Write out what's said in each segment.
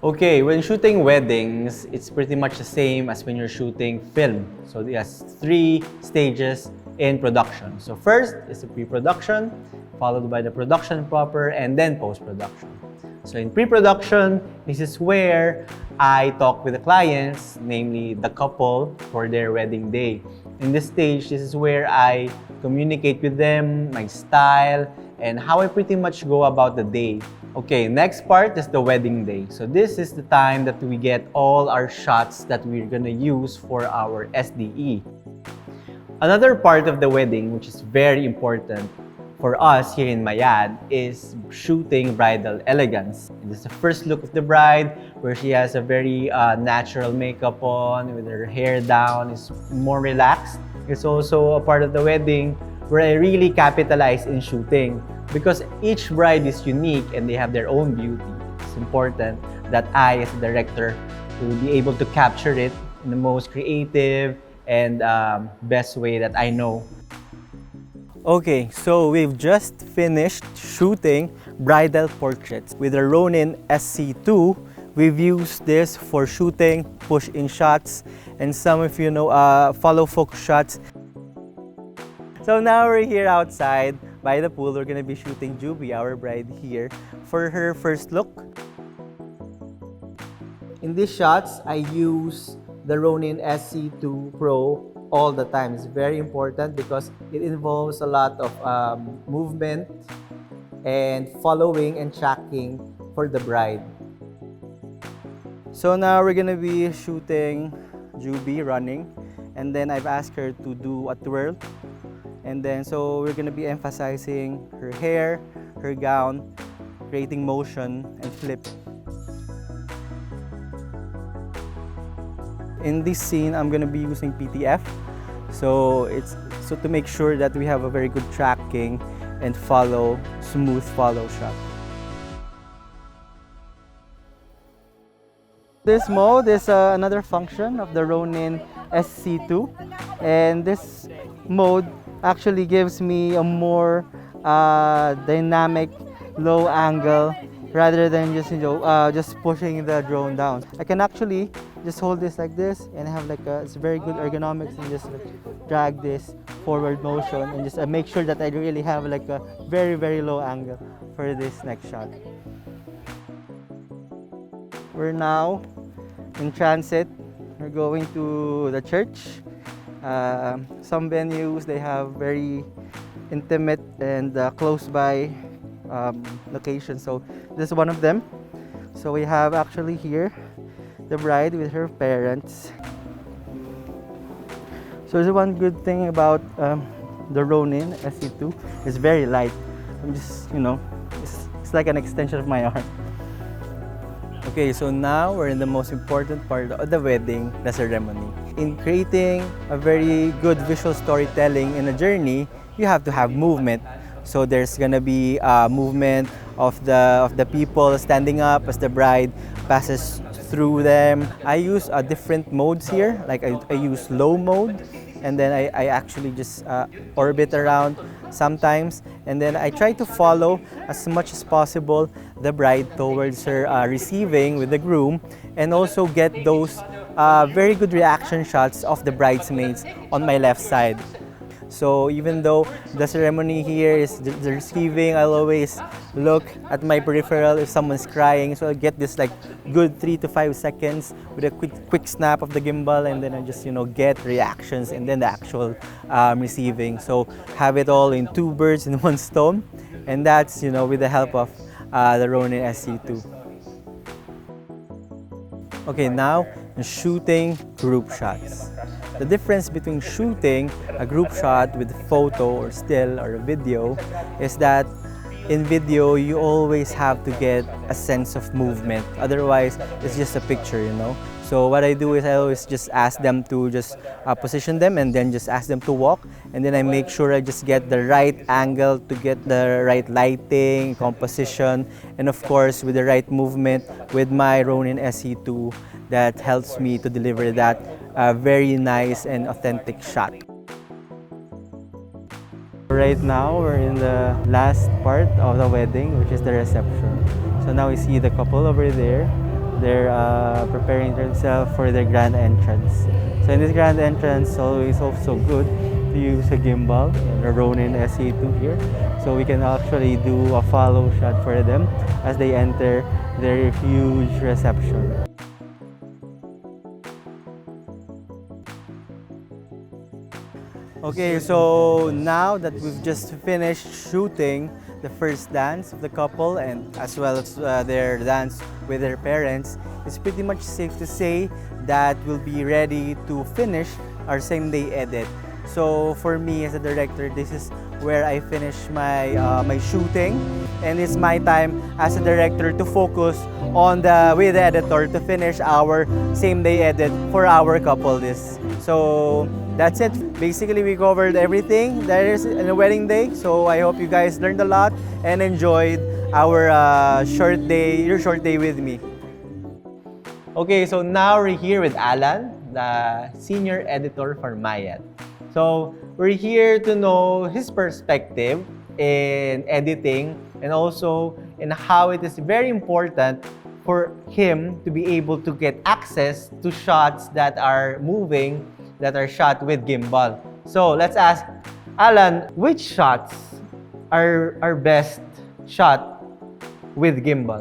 Okay, when shooting weddings, it's pretty much the same as when you're shooting film. So there's 3 stages in production. So first is the pre-production, followed by the production proper, and then post-production. So in pre-production, this is where I talk with the clients, namely the couple, for their wedding day. In this stage, this is where I communicate with them, my style, and how I pretty much go about the day. Okay, next part is the wedding day. So this is the time that we get all our shots that we're gonna use for our SDE. Another part of the wedding, which is very important for us here in Mayad, is shooting bridal elegance. And this is the first look of the bride, where she has a very natural makeup on, with her hair down, is more relaxed. It's also a part of the wedding where I really capitalize in shooting, because each bride is unique and they have their own beauty. It's important that I, as a director, will be able to capture it in the most creative and best way that I know. Okay, so we've just finished shooting bridal portraits with the Ronin SC2. We've used this for shooting push-in shots and some of you know follow focus shots. So now we're here outside by the pool. We're gonna be shooting Juby, our bride here, for her first look. In these shots, I use the Ronin SC2 Pro all the time. It's very important because it involves a lot of movement and following and tracking for the bride. So now we're gonna be shooting Juby running, and then I've asked her to do a twirl. And then, so we're gonna be emphasizing her hair, her gown, creating motion and flip. In this scene, I'm gonna be using PTF. So it's to make sure that we have a very good tracking and smooth follow shot. This mode is another function of the Ronin SC2, and this mode actually gives me a more dynamic low angle rather than just pushing the drone down. I can actually just hold this like this and have it's very good ergonomics, and just drag this forward motion and just make sure that I really have a very low angle for this next shot. We're now in transit. We're going to the church. Some venues, they have very intimate and close by locations, so this is one of them. So we have actually here the bride with her parents. So there's one good thing about the Ronin SC2, it's very light. I'm just, it's like an extension of my arm. Okay, so now we're in the most important part of the wedding, the ceremony. In creating a very good visual storytelling in a journey, you have to have movement. So there's gonna be movement of the people standing up as the bride passes through them. I use different modes here. Like I use low mode, and then I actually just orbit around sometimes, and then I try to follow as much as possible the bride towards her receiving with the groom, and also get those very good reaction shots of the bridesmaids on my left side. So even though the ceremony here is the receiving, I'll always look at my peripheral if someone's crying. So I'll get this good 3 to 5 seconds with a quick snap of the gimbal, and then I just get reactions and then the actual receiving. So have it all in 2 birds in 1 stone, and that's with the help of the Ronin SC2. Okay, now and shooting group shots. The difference between shooting a group shot with a photo or still or a video is that in video, you always have to get a sense of movement. Otherwise, it's just a picture, you know. So what I do is I always just ask them to just position them and then just ask them to walk. And then I make sure I just get the right angle to get the right lighting, composition, and of course with the right movement with my Ronin SE2 that helps me to deliver that very nice and authentic shot. Right now, we're in the last part of the wedding, which is the reception. So now we see the couple over there. They're preparing themselves for their grand entrance. So in this grand entrance, it's also good to use a gimbal and a Ronin SE2 here. So we can actually do a follow shot for them as they enter their huge reception. Okay, so now that we've just finished shooting the first dance of the couple and as well as their dance with their parents, it's pretty much safe to say that we'll be ready to finish our same-day edit. So for me as a director, this is where I finish my my shooting, and it's my time as a director to focus on with the editor to finish our same-day edit for our couple. So that's it. Basically, we covered everything there is in a wedding day. So I hope you guys learned a lot and enjoyed our your short day with me. Okay, so now we're here with Alan, the senior editor for Mayat. So we're here to know his perspective in editing and also in how it is very important for him to be able to get access to shots that are moving, that are shot with gimbal. So let's ask Alan, which shots are best shot with gimbal?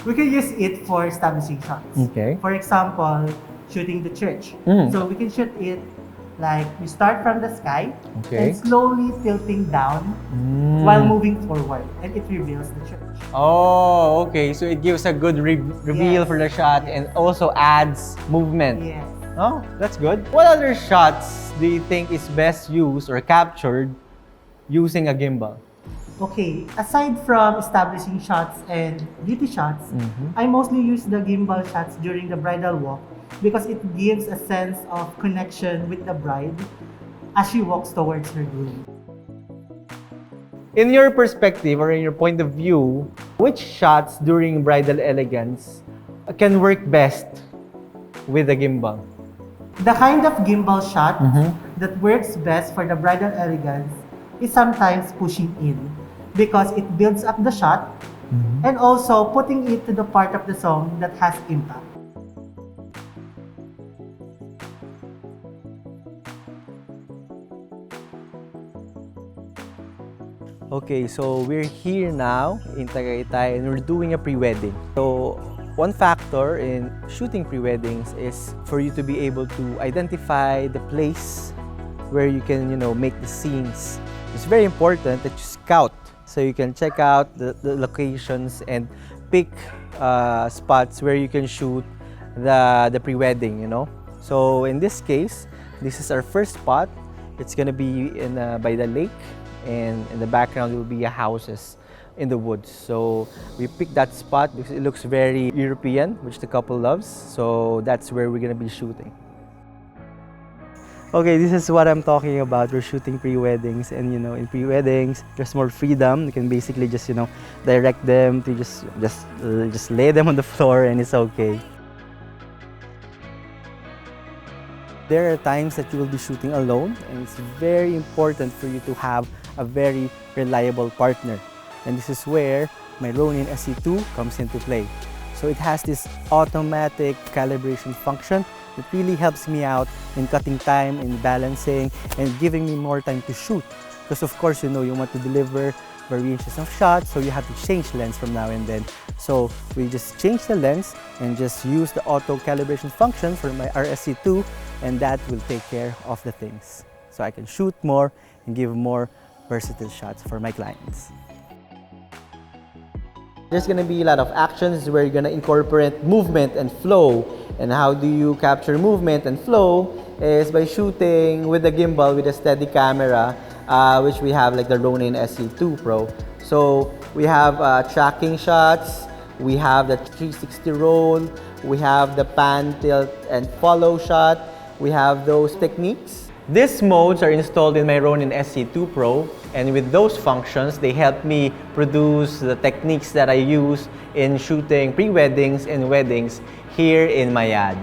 We can use it for establishing shots. Okay. For example, shooting the church. So we can shoot it like we start from the sky and slowly tilting down while moving forward, and it reveals the church. Oh, okay. So it gives a good reveal for the shot and also adds movement. Yes. Oh, that's good. What other shots do you think is best used or captured using a gimbal? Okay, aside from establishing shots and beauty shots, I mostly use the gimbal shots during the bridal walk because it gives a sense of connection with the bride as she walks towards her groom. In your perspective or in your point of view, which shots during bridal elegance can work best with a gimbal? The kind of gimbal shot that works best for the bridal elegance is sometimes pushing in because it builds up the shot and also putting it to the part of the song that has impact. Okay, so we're here now in Tagaytay and we're doing a pre-wedding. So one factor in shooting pre-weddings is for you to be able to identify the place where you can, make the scenes. It's very important that you scout so you can check out the locations and pick spots where you can shoot the pre-wedding, So in this case, this is our first spot. It's gonna be by the lake, and in the background will be houses in the woods. So we picked that spot because it looks very European, which the couple loves. So that's where we're gonna be shooting. Okay, this is what I'm talking about. We're shooting pre-weddings, and in pre-weddings, there's more freedom. You can basically just direct them to just lay them on the floor, and it's okay. There are times that you will be shooting alone, and it's very important for you to have a very reliable partner. And this is where my Ronin SE2 comes into play. So it has this automatic calibration function that really helps me out in cutting time, in balancing, and giving me more time to shoot. Because of course, you want to deliver variations of shots, so you have to change lens from now and then. So we just change the lens and just use the auto calibration function for my RSC2, and that will take care of the things. So I can shoot more and give more versatile shots for my clients. There's gonna be a lot of actions where you're gonna incorporate movement and flow. And how do you capture movement and flow is by shooting with the gimbal with a steady camera, which we have like the Ronin SE2 Pro. So we have tracking shots, we have the 360 roll, we have the pan, tilt, and follow shot. We have those techniques. These modes are installed in my Ronin SE2 Pro, and with those functions, they help me produce the techniques that I use in shooting pre-weddings and weddings here in my ad.